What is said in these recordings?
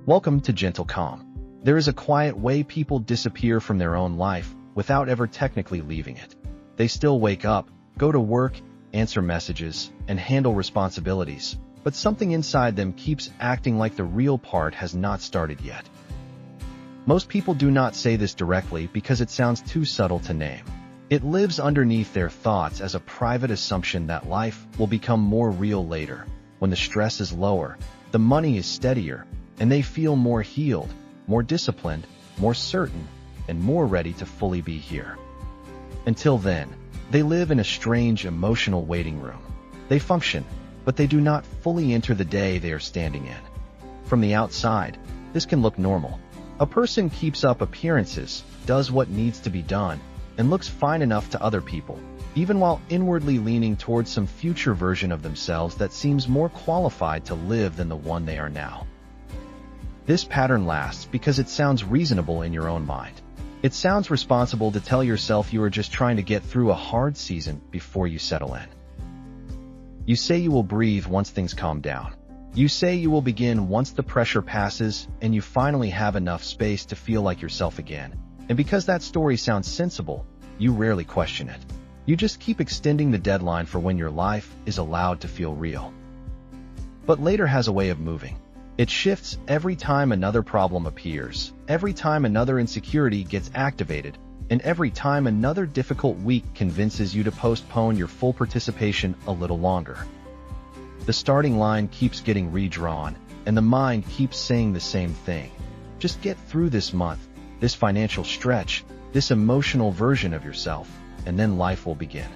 Welcome to Gentle Calm. There is a quiet way people disappear from their own life without ever technically leaving it. They still wake up, go to work, answer messages, and handle responsibilities, but something inside them keeps acting like the real part has not started yet. Most people do not say this directly because it sounds too subtle to name. It lives underneath their thoughts as a private assumption that life will become more real later, when the stress is lower, the money is steadier, and they feel more healed, more disciplined, more certain, and more ready to fully be here. Until then, they live in a strange emotional waiting room. They function, but they do not fully enter the day they are standing in. From the outside, this can look normal. A person keeps up appearances, does what needs to be done, and looks fine enough to other people, even while inwardly leaning towards some future version of themselves that seems more qualified to live than the one they are now. This pattern lasts because it sounds reasonable in your own mind. It sounds responsible to tell yourself you are just trying to get through a hard season before you settle in. You say you will breathe once things calm down. You say you will begin once the pressure passes and you finally have enough space to feel like yourself again. And because that story sounds sensible, you rarely question it. You just keep extending the deadline for when your life is allowed to feel real. But later has a way of moving. It shifts every time another problem appears, every time another insecurity gets activated, and every time another difficult week convinces you to postpone your full participation a little longer. The starting line keeps getting redrawn, and the mind keeps saying the same thing. Just get through this month, this financial stretch, this emotional version of yourself, and then life will begin.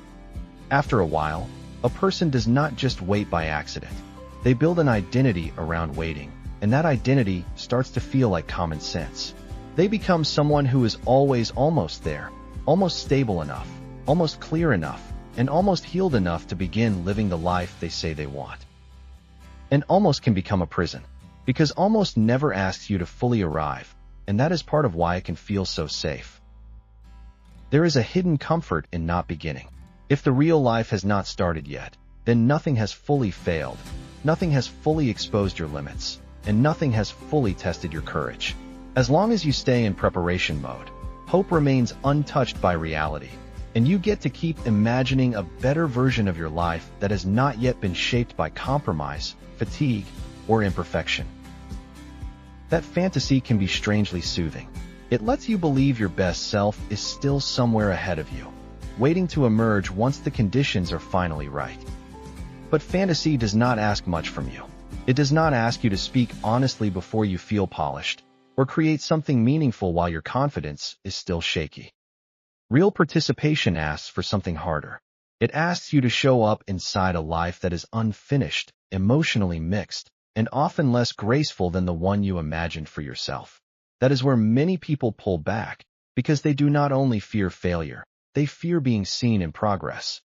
After a while, a person does not just wait by accident. They build an identity around waiting, and that identity starts to feel like common sense. They become someone who is always almost there, almost stable enough, almost clear enough, and almost healed enough to begin living the life they say they want. And almost can become a prison, because almost never asks you to fully arrive, and that is part of why it can feel so safe. There is a hidden comfort in not beginning. If the real life has not started yet, then nothing has fully failed. Nothing has fully exposed your limits, and nothing has fully tested your courage. As long as you stay in preparation mode, hope remains untouched by reality, and you get to keep imagining a better version of your life that has not yet been shaped by compromise, fatigue, or imperfection. That fantasy can be strangely soothing. It lets you believe your best self is still somewhere ahead of you, waiting to emerge once the conditions are finally right. But fantasy does not ask much from you. It does not ask you to speak honestly before you feel polished, or create something meaningful while your confidence is still shaky. Real participation asks for something harder. It asks you to show up inside a life that is unfinished, emotionally mixed, and often less graceful than the one you imagined for yourself. That is where many people pull back, because they do not only fear failure, they fear being seen in progress.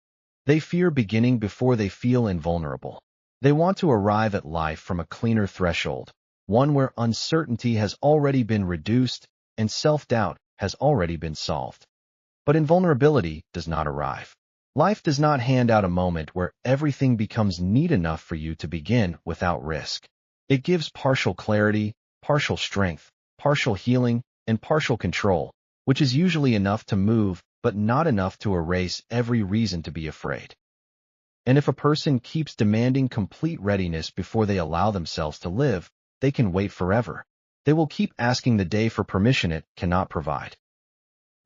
They fear beginning before they feel invulnerable. They want to arrive at life from a cleaner threshold, one where uncertainty has already been reduced and self-doubt has already been solved. But invulnerability does not arrive. Life does not hand out a moment where everything becomes neat enough for you to begin without risk. It gives partial clarity, partial strength, partial healing, and partial control, which is usually enough to move, but not enough to erase every reason to be afraid. And if a person keeps demanding complete readiness before they allow themselves to live, they can wait forever. They will keep asking the day for permission it cannot provide.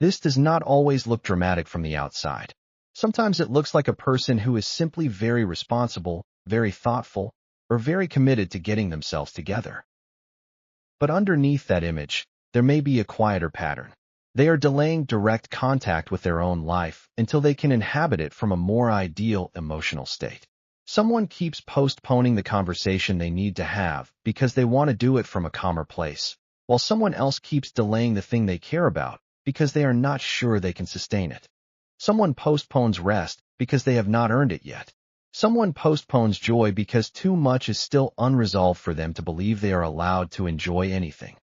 This does not always look dramatic from the outside. Sometimes it looks like a person who is simply very responsible, very thoughtful, or very committed to getting themselves together. But underneath that image, there may be a quieter pattern. They are delaying direct contact with their own life until they can inhabit it from a more ideal emotional state. Someone keeps postponing the conversation they need to have because they want to do it from a calmer place, while someone else keeps delaying the thing they care about because they are not sure they can sustain it. Someone postpones rest because they have not earned it yet. Someone postpones joy because too much is still unresolved for them to believe they are allowed to enjoy anything.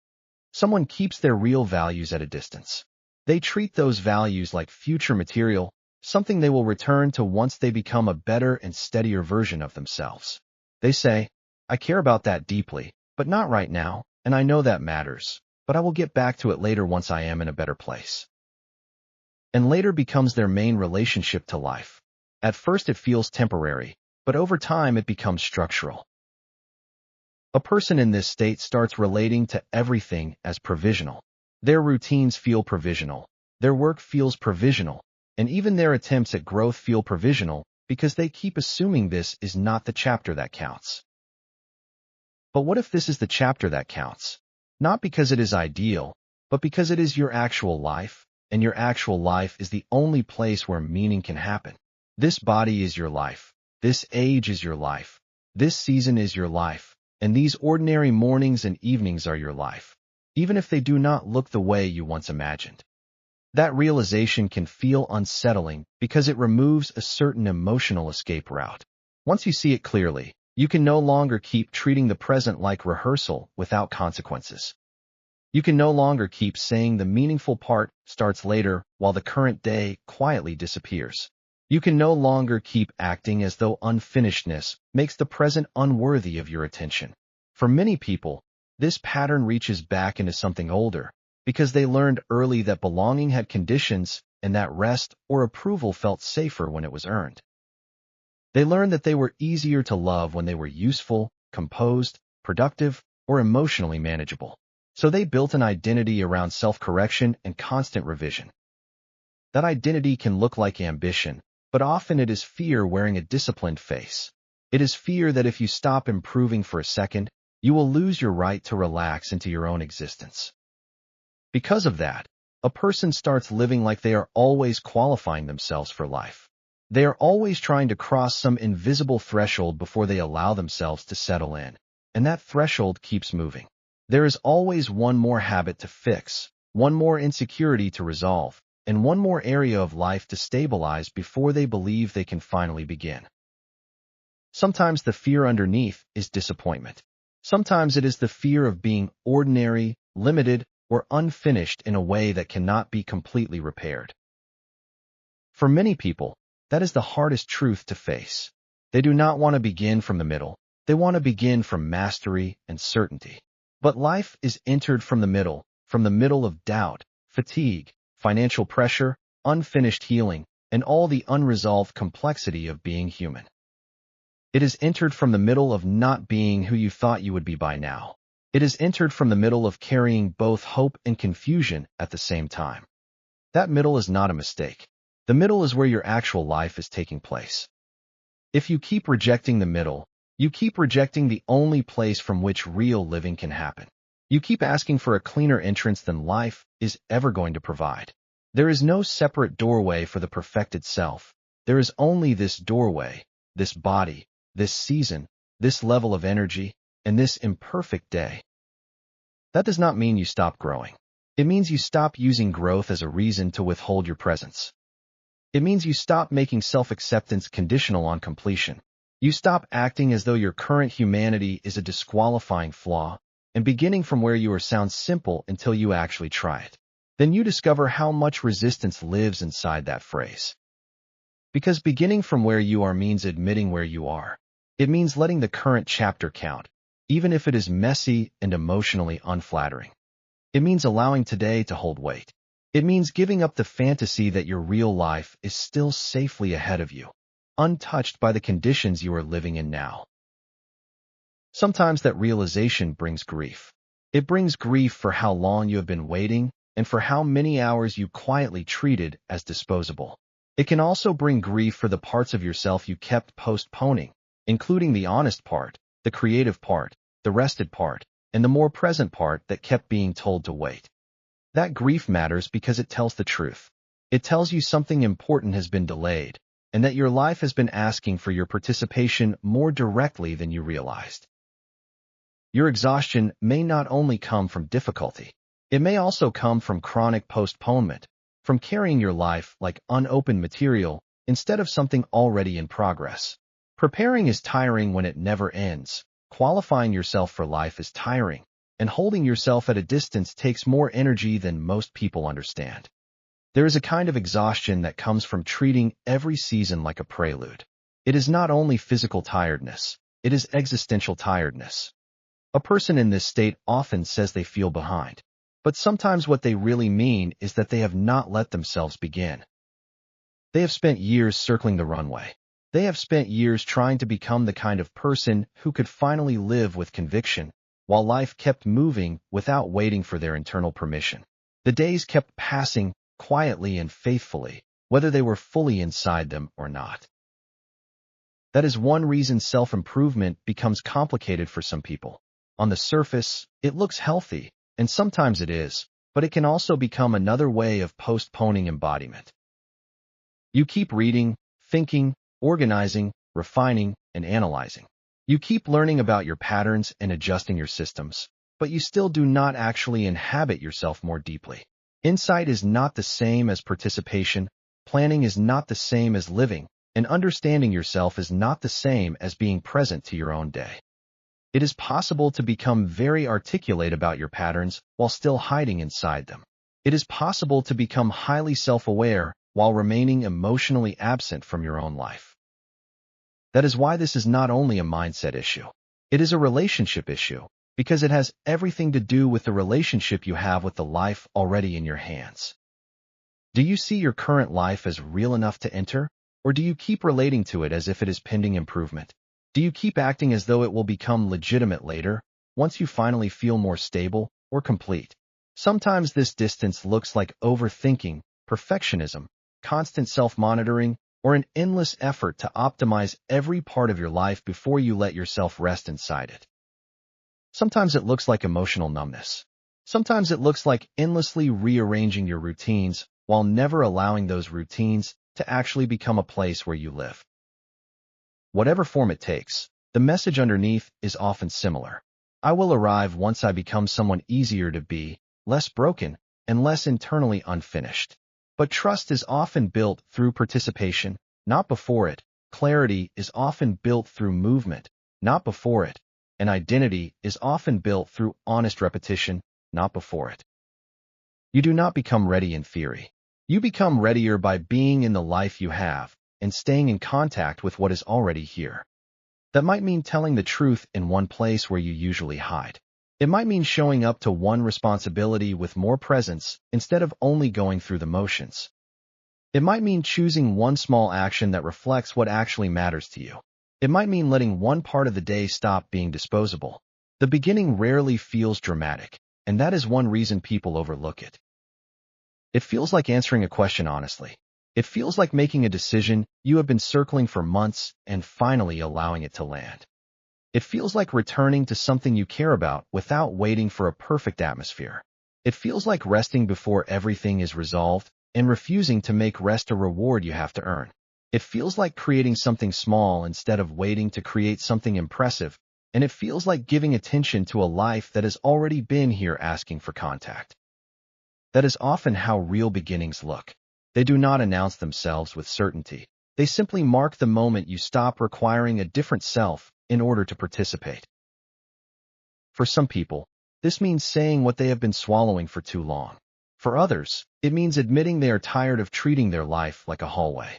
Someone keeps their real values at a distance. They treat those values like future material, something they will return to once they become a better and steadier version of themselves. They say, I care about that deeply, but not right now, and I know that matters, but I will get back to it later once I am in a better place. And later becomes their main relationship to life. At first it feels temporary, but over time it becomes structural. A person in this state starts relating to everything as provisional. Their routines feel provisional, their work feels provisional, and even their attempts at growth feel provisional because they keep assuming this is not the chapter that counts. But what if this is the chapter that counts? Not because it is ideal, but because it is your actual life, and your actual life is the only place where meaning can happen. This body is your life, this age is your life, this season is your life, and these ordinary mornings and evenings are your life, even if they do not look the way you once imagined. That realization can feel unsettling because it removes a certain emotional escape route. Once you see it clearly, you can no longer keep treating the present like rehearsal without consequences. You can no longer keep saying the meaningful part starts later while the current day quietly disappears. You can no longer keep acting as though unfinishedness makes the present unworthy of your attention. For many people, this pattern reaches back into something older, because they learned early that belonging had conditions and that rest or approval felt safer when it was earned. They learned that they were easier to love when they were useful, composed, productive, or emotionally manageable. So they built an identity around self-correction and constant revision. That identity can look like ambition, but often it is fear wearing a disciplined face. It is fear that if you stop improving for a second, you will lose your right to relax into your own existence. Because of that, a person starts living like they are always qualifying themselves for life. They are always trying to cross some invisible threshold before they allow themselves to settle in, and that threshold keeps moving. There is always one more habit to fix, one more insecurity to resolve, and one more area of life to stabilize before they believe they can finally begin. Sometimes the fear underneath is disappointment. Sometimes it is the fear of being ordinary, limited, or unfinished in a way that cannot be completely repaired. For many people, that is the hardest truth to face. They do not want to begin from the middle. They want to begin from mastery and certainty. But life is entered from the middle of doubt, fatigue, financial pressure, unfinished healing, and all the unresolved complexity of being human. It is entered from the middle of not being who you thought you would be by now. It is entered from the middle of carrying both hope and confusion at the same time. That middle is not a mistake. The middle is where your actual life is taking place. If you keep rejecting the middle, you keep rejecting the only place from which real living can happen. You keep asking for a cleaner entrance than life is ever going to provide. There is no separate doorway for the perfected self. There is only this doorway, this body, this season, this level of energy, and this imperfect day. That does not mean you stop growing. It means you stop using growth as a reason to withhold your presence. It means you stop making self-acceptance conditional on completion. You stop acting as though your current humanity is a disqualifying flaw, and beginning from where you are sounds simple until you actually try it. Then you discover how much resistance lives inside that phrase. Because beginning from where you are means admitting where you are. It means letting the current chapter count, even if it is messy and emotionally unflattering. It means allowing today to hold weight. It means giving up the fantasy that your real life is still safely ahead of you, untouched by the conditions you are living in now. Sometimes that realization brings grief. It brings grief for how long you have been waiting and for how many hours you quietly treated as disposable. It can also bring grief for the parts of yourself you kept postponing, including the honest part, the creative part, the rested part, and the more present part that kept being told to wait. That grief matters because it tells the truth. It tells you something important has been delayed, and that your life has been asking for your participation more directly than you realized. Your exhaustion may not only come from difficulty, it may also come from chronic postponement, from carrying your life like unopened material instead of something already in progress. Preparing is tiring when it never ends. Qualifying yourself for life is tiring, and holding yourself at a distance takes more energy than most people understand. There is a kind of exhaustion that comes from treating every season like a prelude. It is not only physical tiredness, it is existential tiredness. A person in this state often says they feel behind, but sometimes what they really mean is that they have not let themselves begin. They have spent years circling the runway. They have spent years trying to become the kind of person who could finally live with conviction, while life kept moving without waiting for their internal permission. The days kept passing quietly and faithfully, whether they were fully inside them or not. That is one reason self-improvement becomes complicated for some people. On the surface, it looks healthy, and sometimes it is, but it can also become another way of postponing embodiment. You keep reading, thinking, organizing, refining, and analyzing. You keep learning about your patterns and adjusting your systems, but you still do not actually inhabit yourself more deeply. Insight is not the same as participation, planning is not the same as living, and understanding yourself is not the same as being present to your own day. It is possible to become very articulate about your patterns while still hiding inside them. It is possible to become highly self-aware while remaining emotionally absent from your own life. That is why this is not only a mindset issue. It is a relationship issue, because it has everything to do with the relationship you have with the life already in your hands. Do you see your current life as real enough to enter, or do you keep relating to it as if it is pending improvement? Do you keep acting as though it will become legitimate later, once you finally feel more stable or complete? Sometimes this distance looks like overthinking, perfectionism, constant self-monitoring, or an endless effort to optimize every part of your life before you let yourself rest inside it. Sometimes it looks like emotional numbness. Sometimes it looks like endlessly rearranging your routines while never allowing those routines to actually become a place where you live. Whatever form it takes, the message underneath is often similar. I will arrive once I become someone easier to be, less broken, and less internally unfinished. But trust is often built through participation, not before it. Clarity is often built through movement, not before it. And identity is often built through honest repetition, not before it. You do not become ready in theory. You become readier by being in the life you have and staying in contact with what is already here. That might mean telling the truth in one place where you usually hide. It might mean showing up to one responsibility with more presence instead of only going through the motions. It might mean choosing one small action that reflects what actually matters to you. It might mean letting one part of the day stop being disposable. The beginning rarely feels dramatic, and that is one reason people overlook it. It feels like answering a question honestly. It feels like making a decision you have been circling for months and finally allowing it to land. It feels like returning to something you care about without waiting for a perfect atmosphere. It feels like resting before everything is resolved and refusing to make rest a reward you have to earn. It feels like creating something small instead of waiting to create something impressive, and it feels like giving attention to a life that has already been here asking for contact. That is often how real beginnings look. They do not announce themselves with certainty. They simply mark the moment you stop requiring a different self in order to participate. For some people, this means saying what they have been swallowing for too long. For others, it means admitting they are tired of treating their life like a hallway.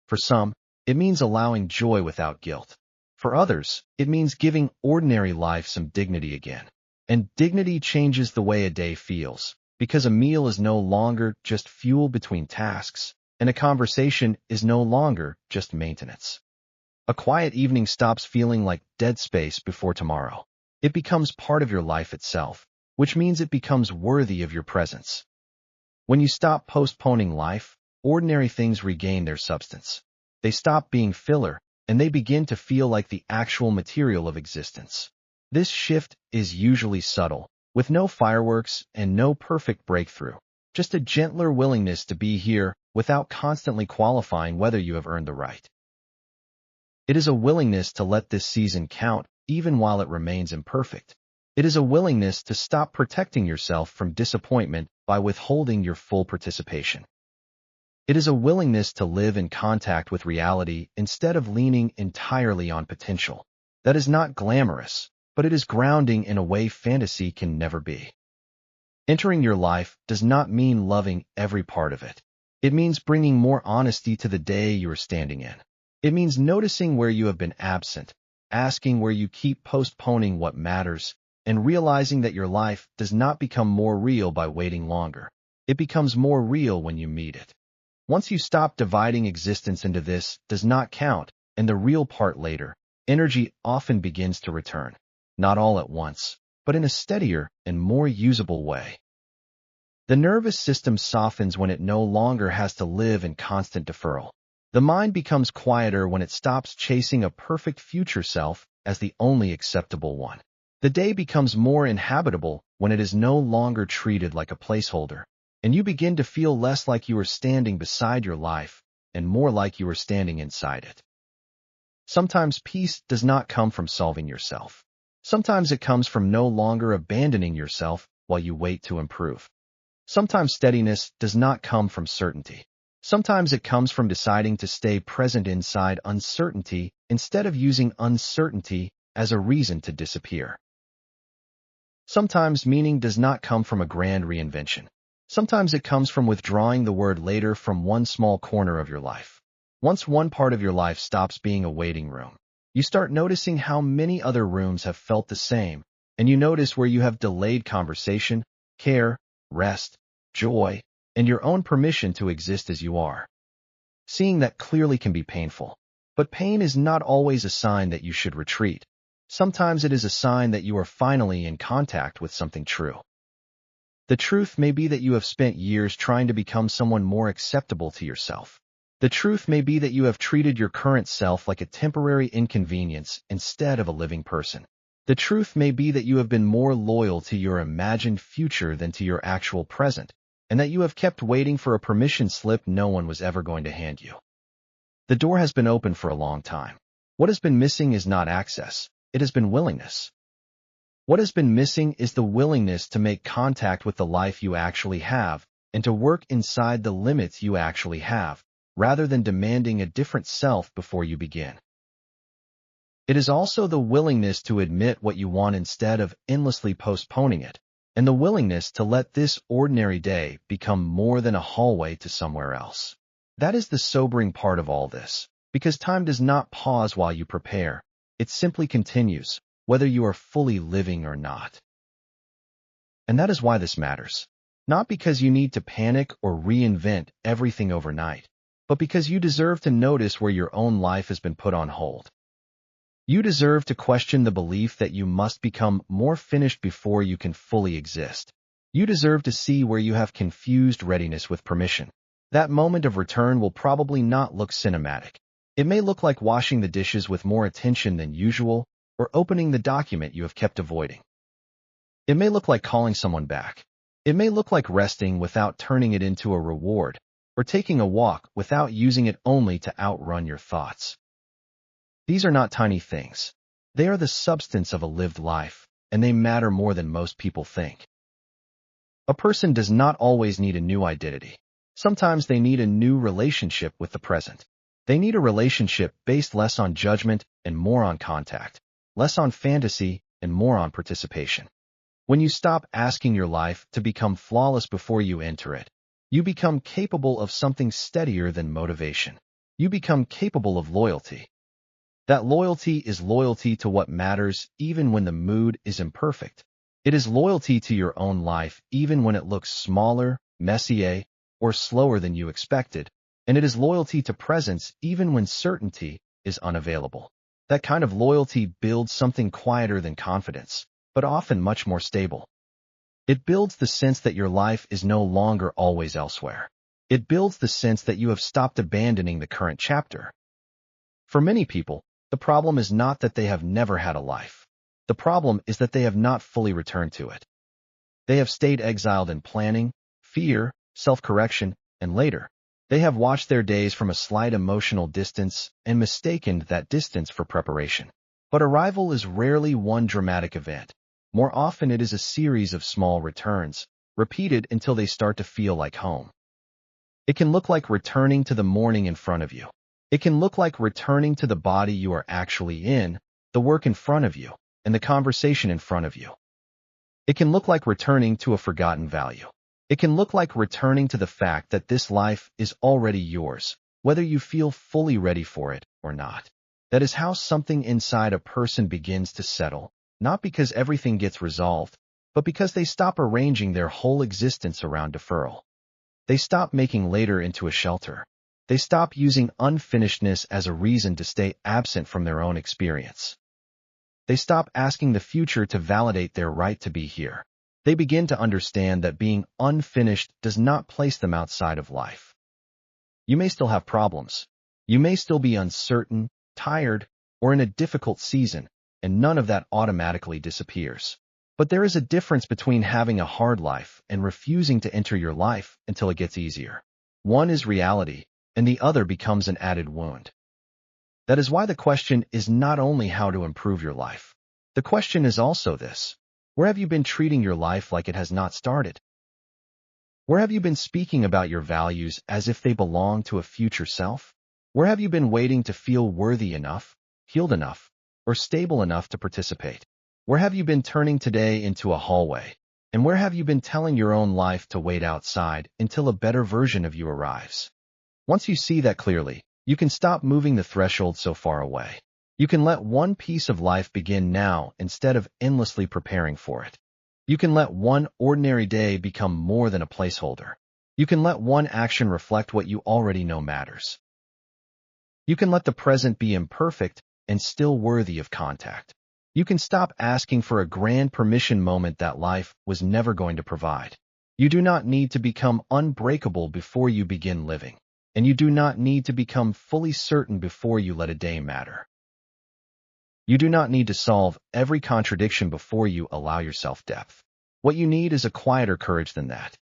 For some, it means allowing joy without guilt. For others, it means giving ordinary life some dignity again. And dignity changes the way a day feels, because a meal is no longer just fuel between tasks, and a conversation is no longer just maintenance. A quiet evening stops feeling like dead space before tomorrow. It becomes part of your life itself, which means it becomes worthy of your presence. When you stop postponing life, ordinary things regain their substance. They stop being filler, and they begin to feel like the actual material of existence. This shift is usually subtle, with no fireworks and no perfect breakthrough, just a gentler willingness to be here without constantly qualifying whether you have earned the right. It is a willingness to let this season count even while it remains imperfect. It is a willingness to stop protecting yourself from disappointment by withholding your full participation. It is a willingness to live in contact with reality instead of leaning entirely on potential. That is not glamorous, but it is grounding in a way fantasy can never be. Entering your life does not mean loving every part of it. It means bringing more honesty to the day you are standing in. It means noticing where you have been absent, asking where you keep postponing what matters, and realizing that your life does not become more real by waiting longer. It becomes more real when you meet it. Once you stop dividing existence into this does not count and the real part later, energy often begins to return. Not all at once, but in a steadier and more usable way. The nervous system softens when it no longer has to live in constant deferral. The mind becomes quieter when it stops chasing a perfect future self as the only acceptable one. The day becomes more inhabitable when it is no longer treated like a placeholder, and you begin to feel less like you are standing beside your life and more like you are standing inside it. Sometimes peace does not come from solving yourself. Sometimes it comes from no longer abandoning yourself while you wait to improve. Sometimes steadiness does not come from certainty. Sometimes it comes from deciding to stay present inside uncertainty instead of using uncertainty as a reason to disappear. Sometimes meaning does not come from a grand reinvention. Sometimes it comes from withdrawing the word later from one small corner of your life. Once one part of your life stops being a waiting room, you start noticing how many other rooms have felt the same, and you notice where you have delayed conversation, care, rest, joy, and your own permission to exist as you are. Seeing that clearly can be painful, but pain is not always a sign that you should retreat. Sometimes it is a sign that you are finally in contact with something true. The truth may be that you have spent years trying to become someone more acceptable to yourself. The truth may be that you have treated your current self like a temporary inconvenience instead of a living person. The truth may be that you have been more loyal to your imagined future than to your actual present, and that you have kept waiting for a permission slip no one was ever going to hand you. The door has been open for a long time. What has been missing is not access, it has been willingness. What has been missing is the willingness to make contact with the life you actually have and to work inside the limits you actually have, rather than demanding a different self before you begin. It is also the willingness to admit what you want instead of endlessly postponing it, and the willingness to let this ordinary day become more than a hallway to somewhere else. That is the sobering part of all this, because time does not pause while you prepare. It simply continues, whether you are fully living or not. And that is why this matters. Not because you need to panic or reinvent everything overnight, but because you deserve to notice where your own life has been put on hold. You deserve to question the belief that you must become more finished before you can fully exist. You deserve to see where you have confused readiness with permission. That moment of return will probably not look cinematic. It may look like washing the dishes with more attention than usual, or opening the document you have kept avoiding. It may look like calling someone back. It may look like resting without turning it into a reward, or taking a walk without using it only to outrun your thoughts. These are not tiny things. They are the substance of a lived life, and they matter more than most people think. A person does not always need a new identity. Sometimes they need a new relationship with the present. They need a relationship based less on judgment and more on contact, less on fantasy and more on participation. When you stop asking your life to become flawless before you enter it, you become capable of something steadier than motivation. You become capable of loyalty. That loyalty is loyalty to what matters even when the mood is imperfect. It is loyalty to your own life even when it looks smaller, messier, or slower than you expected. And it is loyalty to presence even when certainty is unavailable. That kind of loyalty builds something quieter than confidence, but often much more stable. It builds the sense that your life is no longer always elsewhere. It builds the sense that you have stopped abandoning the current chapter. For many people, the problem is not that they have never had a life. The problem is that they have not fully returned to it. They have stayed exiled in planning, fear, self-correction, and later, they have watched their days from a slight emotional distance and mistaken that distance for preparation. But arrival is rarely one dramatic event. More often it is a series of small returns, repeated until they start to feel like home. It can look like returning to the morning in front of you. It can look like returning to the body you are actually in, the work in front of you, and the conversation in front of you. It can look like returning to a forgotten value. It can look like returning to the fact that this life is already yours, whether you feel fully ready for it or not. That is how something inside a person begins to settle, not because everything gets resolved, but because they stop arranging their whole existence around deferral. They stop making later into a shelter. They stop using unfinishedness as a reason to stay absent from their own experience. They stop asking the future to validate their right to be here. They begin to understand that being unfinished does not place them outside of life. You may still have problems. You may still be uncertain, tired, or in a difficult season, and none of that automatically disappears. But there is a difference between having a hard life and refusing to enter your life until it gets easier. One is reality, and the other becomes an added wound. That is why the question is not only how to improve your life. The question is also this: where have you been treating your life like it has not started? Where have you been speaking about your values as if they belong to a future self? Where have you been waiting to feel worthy enough, healed enough, or stable enough to participate? Where have you been turning today into a hallway? And where have you been telling your own life to wait outside until a better version of you arrives? Once you see that clearly, you can stop moving the threshold so far away. You can let one piece of life begin now instead of endlessly preparing for it. You can let one ordinary day become more than a placeholder. You can let one action reflect what you already know matters. You can let the present be imperfect and still worthy of contact. You can stop asking for a grand permission moment that life was never going to provide. You do not need to become unbreakable before you begin living. And you do not need to become fully certain before you let a day matter. You do not need to solve every contradiction before you allow yourself depth. What you need is a quieter courage than that.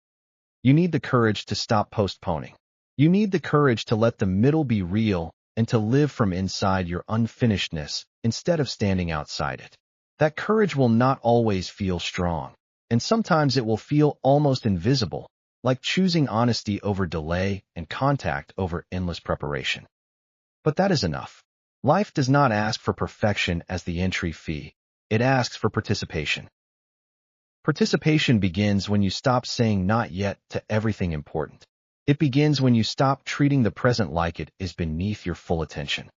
You need the courage to stop postponing. You need the courage to let the middle be real and to live from inside your unfinishedness instead of standing outside it. That courage will not always feel strong, and sometimes it will feel almost invisible, like choosing honesty over delay and contact over endless preparation. But that is enough. Life does not ask for perfection as the entry fee. It asks for participation. Participation begins when you stop saying not yet to everything important. It begins when you stop treating the present like it is beneath your full attention.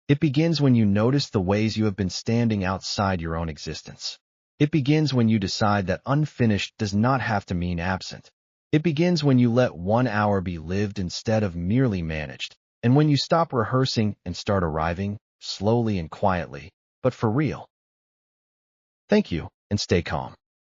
It begins when you notice the ways you have been standing outside your own existence. It begins when you decide that unfinished does not have to mean absent. It begins when you let 1 hour be lived instead of merely managed, and when you stop rehearsing and start arriving, slowly and quietly, but for real. Thank you, and stay calm.